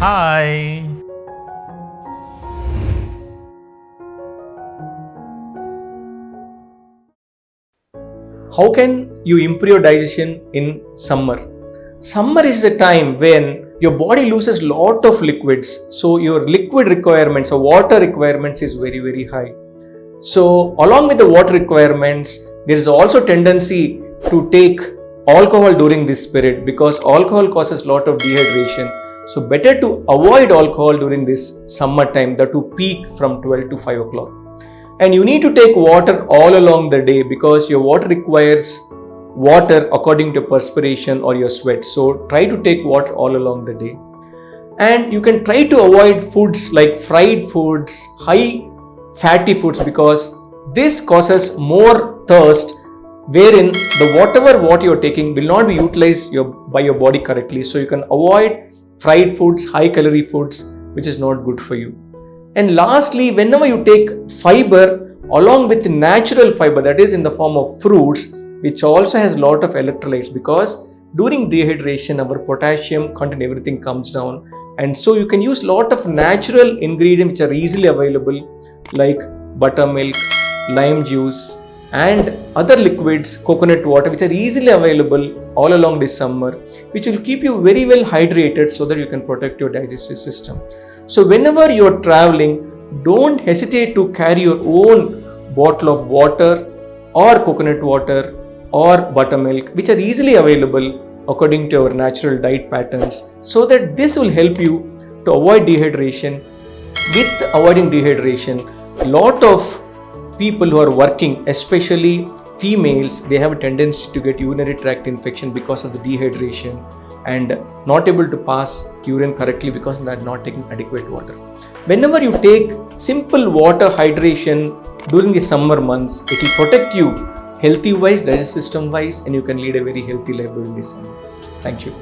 Hi. How can you improve your digestion in summer? Summer is the time when your body loses lot of liquids, so your liquid requirements or water requirements is very high. So along with the water requirements, there is also tendency to take alcohol during this period because alcohol causes lot of dehydration. So better to avoid alcohol during this summer time, that to peak from 12 to 5 o'clock. And you need to take water all along the day because your water requires water according to perspiration or your sweat. So try to take water all along the day. And you can try to avoid foods like fried foods, high fatty foods, because this causes more thirst, wherein the what you're taking will not be utilized by your body correctly. So you can avoid fried foods, high calorie foods, which is not good for you. And lastly, whenever you take fiber along with natural fiber, that is in the form of fruits, which also has lot of electrolytes, because during dehydration our potassium content everything comes down, and so you can use lot of natural ingredients which are easily available like buttermilk, lime juice and other liquids, coconut water, which are easily available all along this summer, which will keep you very well hydrated so that you can protect your digestive system. So whenever you are traveling, don't hesitate to carry your own bottle of water or coconut water or buttermilk, which are easily available according to our natural diet patterns, so that this will help you to avoid dehydration. With avoiding dehydration, a lot of people who are working, especially females, they have a tendency to get urinary tract infection because of the dehydration and not able to pass urine correctly because they are not taking adequate water. Whenever you take simple water hydration during the summer months, it will protect you healthy wise, digestive system wise, and you can lead a very healthy life during this summer. Thank you.